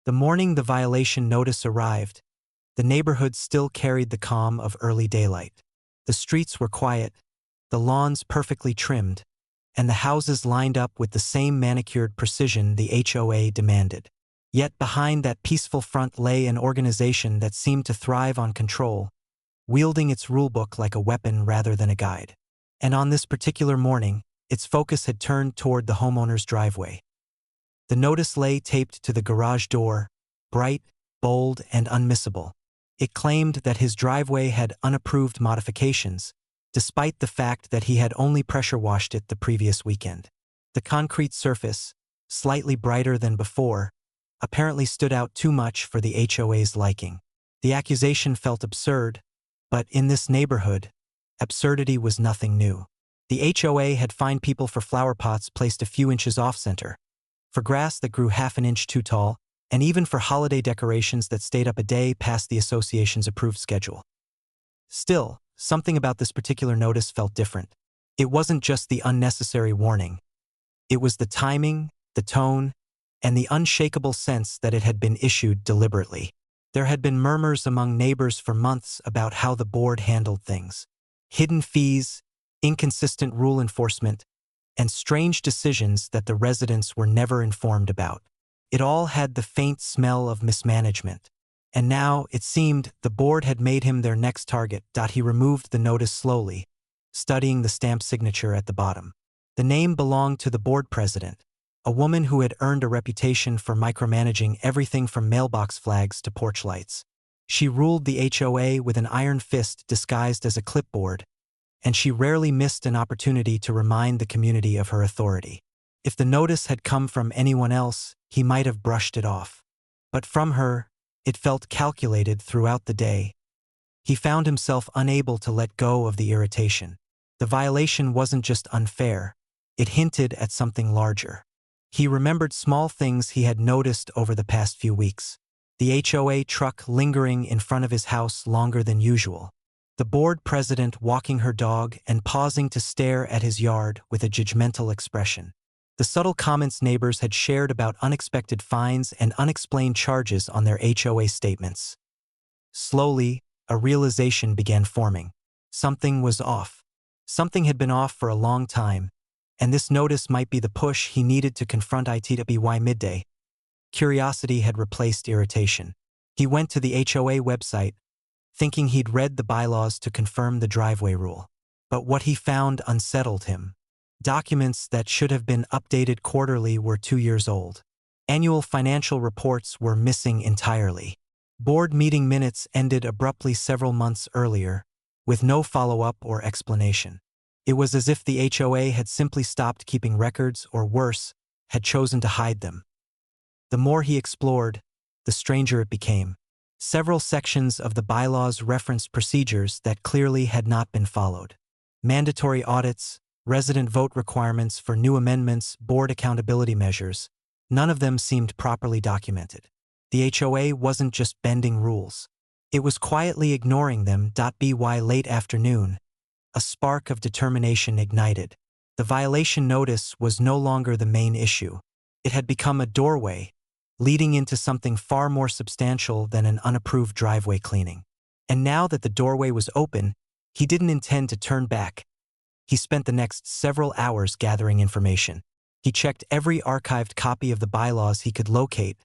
The morning the violation notice arrived, the neighborhood still carried the calm of early daylight. The streets were quiet, the lawns perfectly trimmed, and the houses lined up with the same manicured precision the HOA demanded. Yet behind that peaceful front lay an organization that seemed to thrive on control, wielding its rulebook like a weapon rather than a guide. And on this particular morning, its focus had turned toward the homeowner's driveway. The notice lay taped to the garage door, bright, bold, and unmissable. It claimed that his driveway had unapproved modifications, despite the fact that he had only pressure washed it the previous weekend. The concrete surface, slightly brighter than before, apparently stood out too much for the HOA's liking. The accusation felt absurd, but in this neighborhood, absurdity was nothing new. The HOA had fined people for flower pots placed a few inches off-center, for grass that grew half an inch too tall, and even for holiday decorations that stayed up a day past the association's approved schedule. Still, something about this particular notice felt different. It wasn't just the unnecessary warning. It was the timing, the tone, and the unshakable sense that it had been issued deliberately. There had been murmurs among neighbors for months about how the board handled things. Hidden fees, inconsistent rule enforcement, and strange decisions that the residents were never informed about. It all had the faint smell of mismanagement. And now, it seemed, the board had made him their next target. He removed the notice slowly, studying the stamp signature at the bottom. The name belonged to the board president, a woman who had earned a reputation for micromanaging everything from mailbox flags to porch lights. She ruled the HOA with an iron fist disguised as a clipboard, and she rarely missed an opportunity to remind the community of her authority. If the notice had come from anyone else, he might have brushed it off. But from her, it felt calculated throughout the day. He found himself unable to let go of the irritation. The violation wasn't just unfair, it hinted at something larger. He remembered small things he had noticed over the past few weeks. The HOA truck lingering in front of his house longer than usual. The board president walking her dog and pausing to stare at his yard with a judgmental expression. The subtle comments neighbors had shared about unexpected fines and unexplained charges on their HOA statements. Slowly, a realization began forming. Something was off. Something had been off for a long time, and this notice might be the push he needed to confront it by midday. Curiosity had replaced irritation. He went to the HOA website, thinking he'd read the bylaws to confirm the driveway rule. But what he found unsettled him. Documents that should have been updated quarterly were 2 years old. Annual financial reports were missing entirely. Board meeting minutes ended abruptly several months earlier, with no follow-up or explanation. It was as if the HOA had simply stopped keeping records, or worse, had chosen to hide them. The more he explored, the stranger it became. Several sections of the bylaws referenced procedures that clearly had not been followed. Mandatory audits, resident vote requirements for new amendments, board accountability measures. None of them seemed properly documented. The HOA wasn't just bending rules. It was quietly ignoring them. By late afternoon, a spark of determination ignited. The violation notice was no longer the main issue. It had become a doorway, leading into something far more substantial than an unapproved driveway cleaning. And now that the doorway was open, he didn't intend to turn back. He spent the next several hours gathering information. He checked every archived copy of the bylaws he could locate.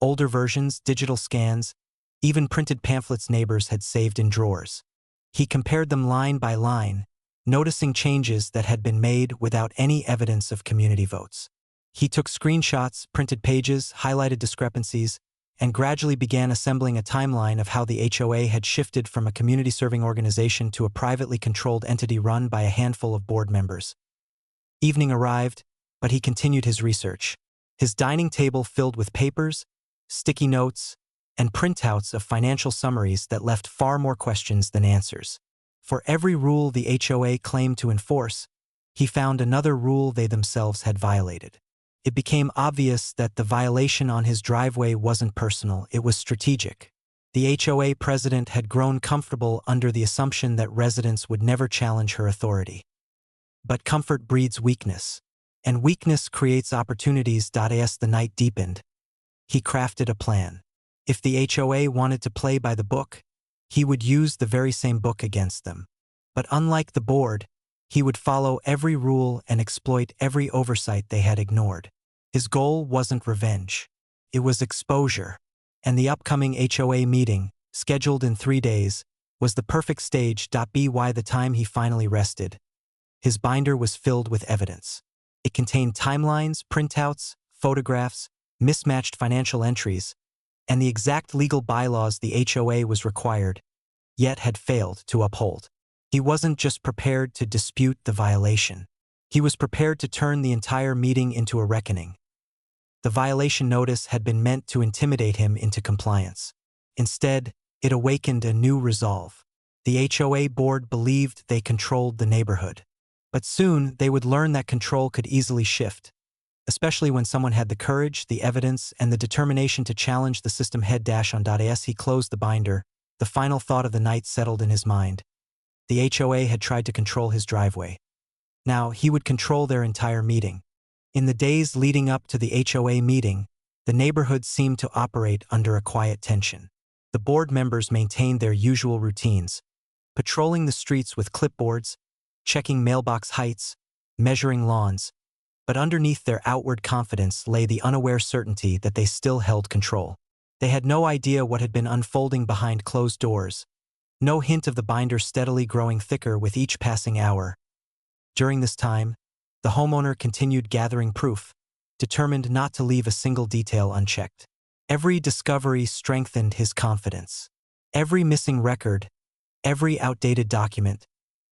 Older versions, digital scans, even printed pamphlets neighbors had saved in drawers. He compared them line by line, noticing changes that had been made without any evidence of community votes. He took screenshots, printed pages, highlighted discrepancies, and gradually began assembling a timeline of how the HOA had shifted from a community-serving organization to a privately controlled entity run by a handful of board members. Evening arrived, but he continued his research. His dining table filled with papers, sticky notes, and printouts of financial summaries that left far more questions than answers. For every rule the HOA claimed to enforce, he found another rule they themselves had violated. It became obvious that the violation on his driveway wasn't personal, it was strategic. The HOA president had grown comfortable under the assumption that residents would never challenge her authority. But comfort breeds weakness, and weakness creates opportunities. As the night deepened, he crafted a plan. If the HOA wanted to play by the book, he would use the very same book against them. But unlike the board, he would follow every rule and exploit every oversight they had ignored. His goal wasn't revenge. It was exposure. And the upcoming HOA meeting, scheduled in 3 days, was the perfect stage. By the time he finally rested, his binder was filled with evidence. It contained timelines, printouts, photographs, mismatched financial entries, and the exact legal bylaws the HOA was required, yet had failed to uphold. He wasn't just prepared to dispute the violation. He was prepared to turn the entire meeting into a reckoning. The violation notice had been meant to intimidate him into compliance. Instead, it awakened a new resolve. The HOA board believed they controlled the neighborhood. But soon, they would learn that control could easily shift, especially when someone had the courage, the evidence, and the determination to challenge the system. As he closed the binder, the final thought of the night settled in his mind. The HOA had tried to control his driveway. Now, he would control their entire meeting. In the days leading up to the HOA meeting, the neighborhood seemed to operate under a quiet tension. The board members maintained their usual routines, patrolling the streets with clipboards, checking mailbox heights, measuring lawns, but underneath their outward confidence lay the unaware certainty that they still held control. They had no idea what had been unfolding behind closed doors, no hint of the binder steadily growing thicker with each passing hour. During this time, the homeowner continued gathering proof, determined not to leave a single detail unchecked. Every discovery strengthened his confidence. Every missing record, every outdated document,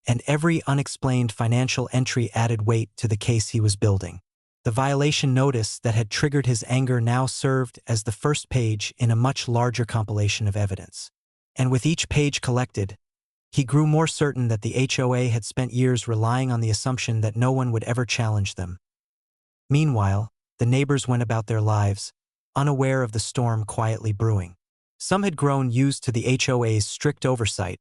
and every unexplained financial entry added weight to the case he was building. The violation notice that had triggered his anger now served as the first page in a much larger compilation of evidence. And with each page collected, he grew more certain that the HOA had spent years relying on the assumption that no one would ever challenge them. Meanwhile, the neighbors went about their lives, unaware of the storm quietly brewing. Some had grown used to the HOA's strict oversight,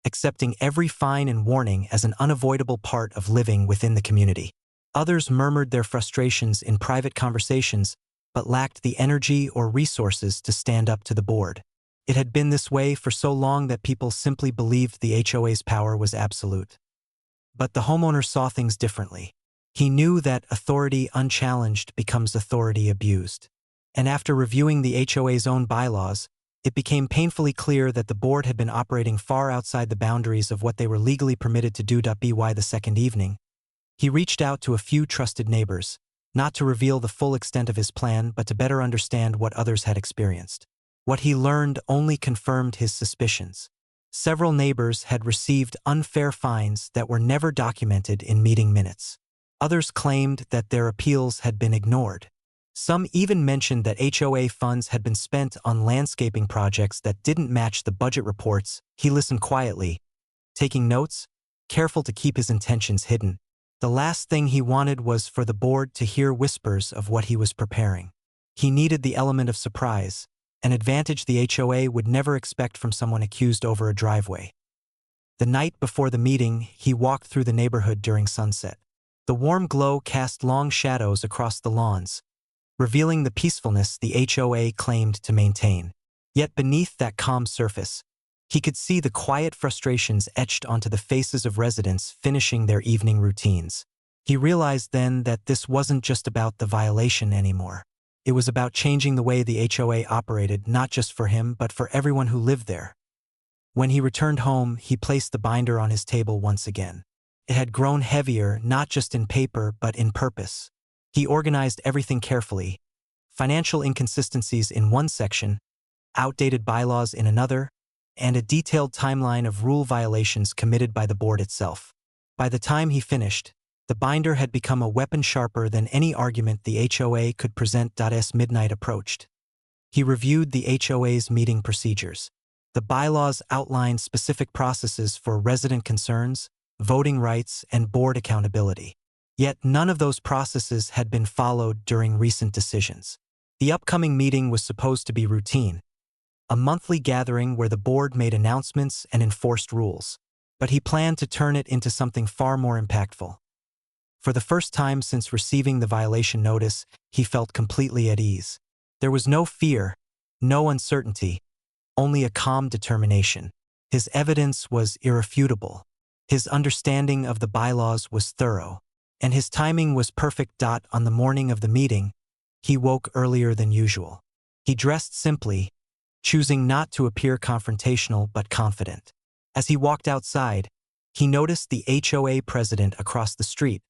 accepting every fine and warning as an unavoidable part of living within the community. Others murmured their frustrations in private conversations, but lacked the energy or resources to stand up to the board. It had been this way for so long that people simply believed the HOA's power was absolute. But the homeowner saw things differently. He knew that authority unchallenged becomes authority abused. And after reviewing the HOA's own bylaws, it became painfully clear that the board had been operating far outside the boundaries of what they were legally permitted to do. By the second evening, he reached out to a few trusted neighbors, not to reveal the full extent of his plan but to better understand what others had experienced. What he learned only confirmed his suspicions. Several neighbors had received unfair fines that were never documented in meeting minutes. Others claimed that their appeals had been ignored. Some even mentioned that HOA funds had been spent on landscaping projects that didn't match the budget reports. He listened quietly, taking notes, careful to keep his intentions hidden. The last thing he wanted was for the board to hear whispers of what he was preparing. He needed the element of surprise, an advantage the HOA would never expect from someone accused over a driveway. The night before the meeting, he walked through the neighborhood during sunset. The warm glow cast long shadows across the lawns, revealing the peacefulness the HOA claimed to maintain. Yet beneath that calm surface, he could see the quiet frustrations etched onto the faces of residents finishing their evening routines. He realized then that this wasn't just about the violation anymore. It was about changing the way the HOA operated, not just for him but for everyone who lived there. When he returned home, he placed the binder on his table once again. It had grown heavier, not just in paper but in purpose. He organized everything carefully: financial inconsistencies in one section, outdated bylaws in another, and a detailed timeline of rule violations committed by the board itself. By the time he finished, the binder had become a weapon sharper than any argument the HOA could present. As midnight approached, he reviewed the HOA's meeting procedures. The bylaws outlined specific processes for resident concerns, voting rights, and board accountability. Yet none of those processes had been followed during recent decisions. The upcoming meeting was supposed to be routine, a monthly gathering where the board made announcements and enforced rules. But he planned to turn it into something far more impactful. For the first time since receiving the violation notice, he felt completely at ease. There was no fear, no uncertainty, only a calm determination. His evidence was irrefutable. His understanding of the bylaws was thorough, and his timing was perfect. On the morning of the meeting, he woke earlier than usual. He dressed simply, choosing not to appear confrontational but confident. As he walked outside, he noticed the HOA president across the street,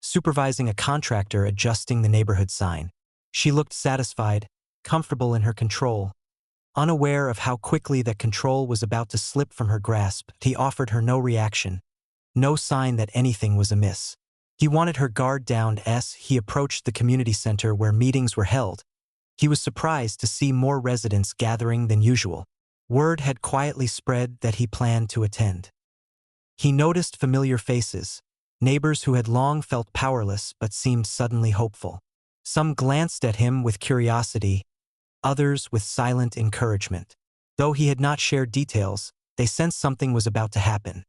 supervising a contractor adjusting the neighborhood sign. She looked satisfied, comfortable in her control. Unaware of how quickly that control was about to slip from her grasp, he offered her no reaction, no sign that anything was amiss. He wanted her guard down as he approached the community center where meetings were held. He was surprised to see more residents gathering than usual. Word had quietly spread that he planned to attend. He noticed familiar faces, neighbors who had long felt powerless but seemed suddenly hopeful. Some glanced at him with curiosity, others with silent encouragement. Though he had not shared details, they sensed something was about to happen.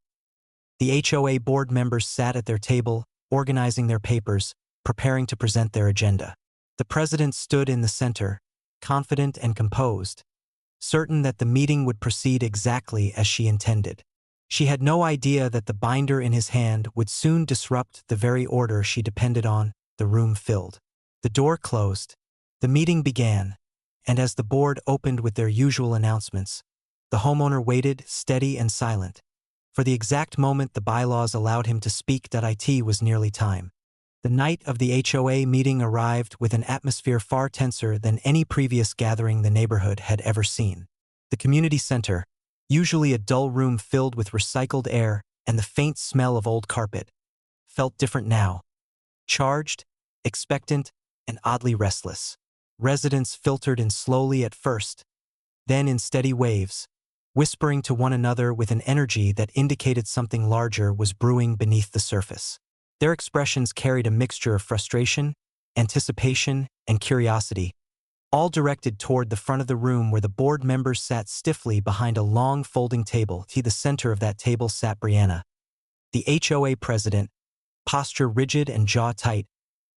The HOA board members sat at their table, organizing their papers, preparing to present their agenda. The president stood in the center, confident and composed, certain that the meeting would proceed exactly as she intended. She had no idea that the binder in his hand would soon disrupt the very order she depended on. The room filled. The door closed. The meeting began, and as the board opened with their usual announcements, the homeowner waited, steady and silent. For the exact moment the bylaws allowed him to speak, it was nearly time. The night of the HOA meeting arrived with an atmosphere far tenser than any previous gathering the neighborhood had ever seen. The community center, usually a dull room filled with recycled air and the faint smell of old carpet, felt different now. Charged, expectant, and oddly restless. Residents filtered in slowly at first, then in steady waves, whispering to one another with an energy that indicated something larger was brewing beneath the surface. Their expressions carried a mixture of frustration, anticipation, and curiosity, all directed toward the front of the room where the board members sat stiffly behind a long folding table. To the center of that table sat Brianna, the HOA president, posture rigid and jaw tight,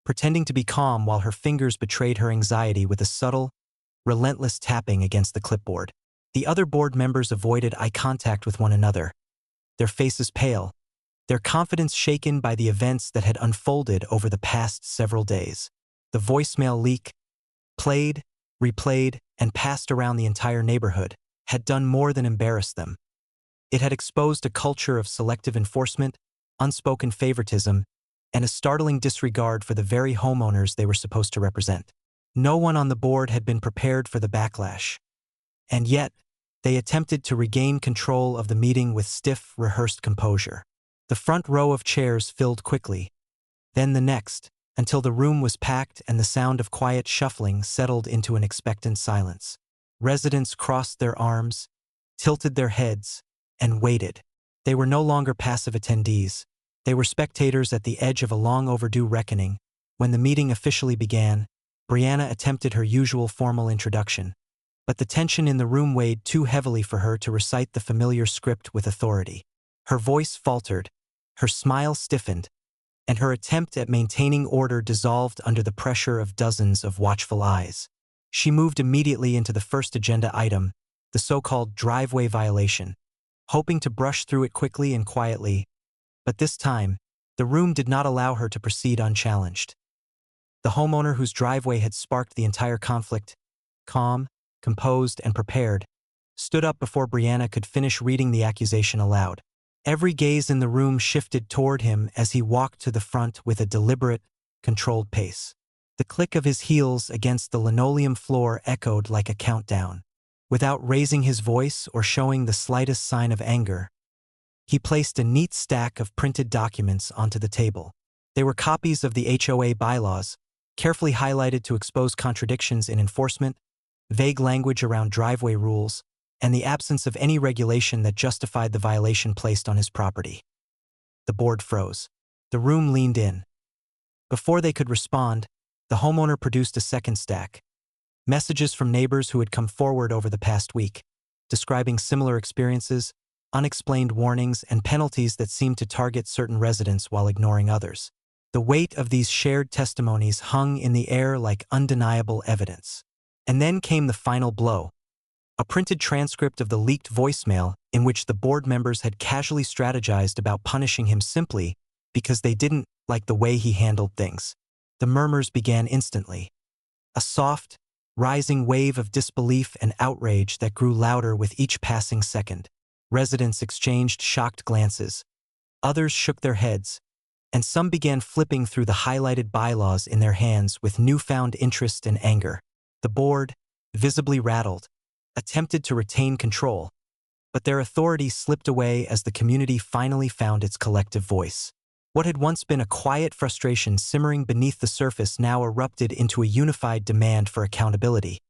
pretending to be calm while her fingers betrayed her anxiety with a subtle, relentless tapping against the clipboard. The other board members avoided eye contact with one another, their faces pale, their confidence shaken by the events that had unfolded over the past several days. The voicemail leak, played, replayed, and passed around the entire neighborhood, had done more than embarrass them. It had exposed a culture of selective enforcement, unspoken favoritism, and a startling disregard for the very homeowners they were supposed to represent. No one on the board had been prepared for the backlash. And yet, they attempted to regain control of the meeting with stiff, rehearsed composure. The front row of chairs filled quickly, then the next, until the room was packed and the sound of quiet shuffling settled into an expectant silence. Residents crossed their arms, tilted their heads, and waited. They were no longer passive attendees. They were spectators at the edge of a long overdue reckoning. When the meeting officially began, Brianna attempted her usual formal introduction, but the tension in the room weighed too heavily for her to recite the familiar script with authority. Her voice faltered, her smile stiffened, and her attempt at maintaining order dissolved under the pressure of dozens of watchful eyes. She moved immediately into the first agenda item, the so-called driveway violation, hoping to brush through it quickly and quietly, but this time, the room did not allow her to proceed unchallenged. The homeowner whose driveway had sparked the entire conflict, calm, composed, and prepared, stood up before Brianna could finish reading the accusation aloud. Every gaze in the room shifted toward him as he walked to the front with a deliberate, controlled pace. The click of his heels against the linoleum floor echoed like a countdown. Without raising his voice or showing the slightest sign of anger, he placed a neat stack of printed documents onto the table. They were copies of the HOA bylaws, carefully highlighted to expose contradictions in enforcement, vague language around driveway rules, and the absence of any regulation that justified the violation placed on his property. The board froze. The room leaned in. Before they could respond, the homeowner produced a second stack. Messages from neighbors who had come forward over the past week, describing similar experiences, unexplained warnings, and penalties that seemed to target certain residents while ignoring others. The weight of these shared testimonies hung in the air like undeniable evidence. And then came the final blow. A printed transcript of the leaked voicemail in which the board members had casually strategized about punishing him simply because they didn't like the way he handled things. The murmurs began instantly. A soft, rising wave of disbelief and outrage that grew louder with each passing second. Residents exchanged shocked glances. Others shook their heads, and some began flipping through the highlighted bylaws in their hands with newfound interest and anger. The board, visibly rattled, attempted to retain control, but their authority slipped away as the community finally found its collective voice. What had once been a quiet frustration simmering beneath the surface now erupted into a unified demand for accountability.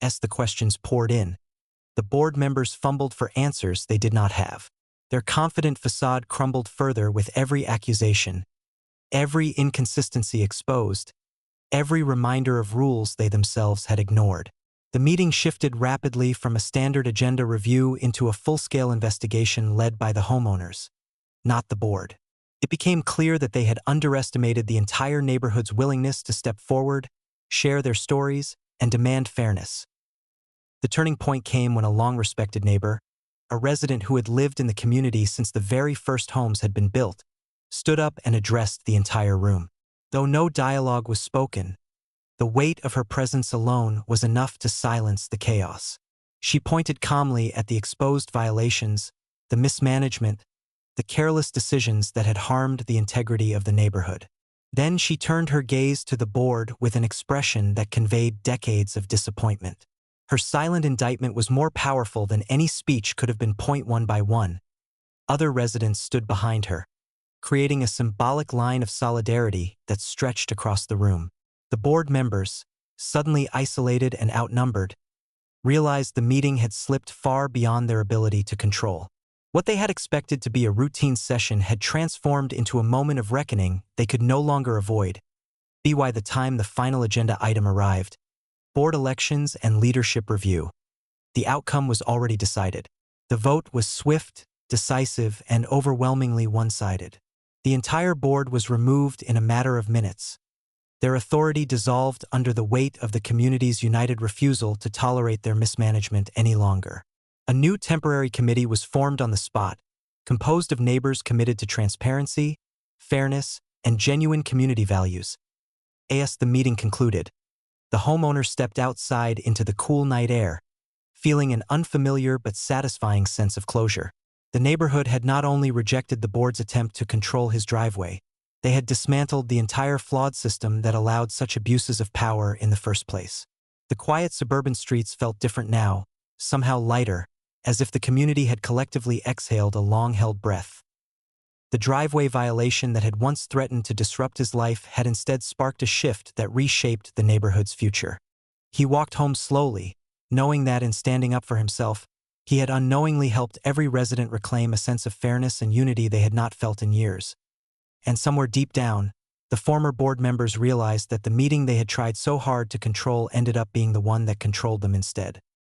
As the questions poured in, the board members fumbled for answers they did not have. Their confident facade crumbled further with every accusation, every inconsistency exposed, every reminder of rules they themselves had ignored. The meeting shifted rapidly from a standard agenda review into a full-scale investigation led by the homeowners, not the board. It became clear that they had underestimated the entire neighborhood's willingness to step forward, share their stories, and demand fairness. The turning point came when a long-respected neighbor, a resident who had lived in the community since the very first homes had been built, stood up and addressed the entire room. Though no dialogue was spoken, the weight of her presence alone was enough to silence the chaos. She pointed calmly at the exposed violations, the mismanagement, the careless decisions that had harmed the integrity of the neighborhood. Then she turned her gaze to the board with an expression that conveyed decades of disappointment. Her silent indictment was more powerful than any speech could have been. One by one, other residents stood behind her, creating a symbolic line of solidarity that stretched across the room. The board members, suddenly isolated and outnumbered, realized the meeting had slipped far beyond their ability to control. What they had expected to be a routine session had transformed into a moment of reckoning they could no longer avoid. By the time the final agenda item arrived, board elections and leadership review, the outcome was already decided. The vote was swift, decisive, and overwhelmingly one-sided. The entire board was removed in a matter of minutes. Their authority dissolved under the weight of the community's united refusal to tolerate their mismanagement any longer. A new temporary committee was formed on the spot, composed of neighbors committed to transparency, fairness, and genuine community values. As the meeting concluded, the homeowner stepped outside into the cool night air, feeling an unfamiliar but satisfying sense of closure. The neighborhood had not only rejected the board's attempt to control his driveway, they had dismantled the entire flawed system that allowed such abuses of power in the first place. The quiet suburban streets felt different now, somehow lighter, as if the community had collectively exhaled a long-held breath. The driveway violation that had once threatened to disrupt his life had instead sparked a shift that reshaped the neighborhood's future. He walked home slowly, knowing that in standing up for himself, he had unknowingly helped every resident reclaim a sense of fairness and unity they had not felt in years. And somewhere deep down, the former board members realized that the meeting they had tried so hard to control ended up being the one that controlled them instead.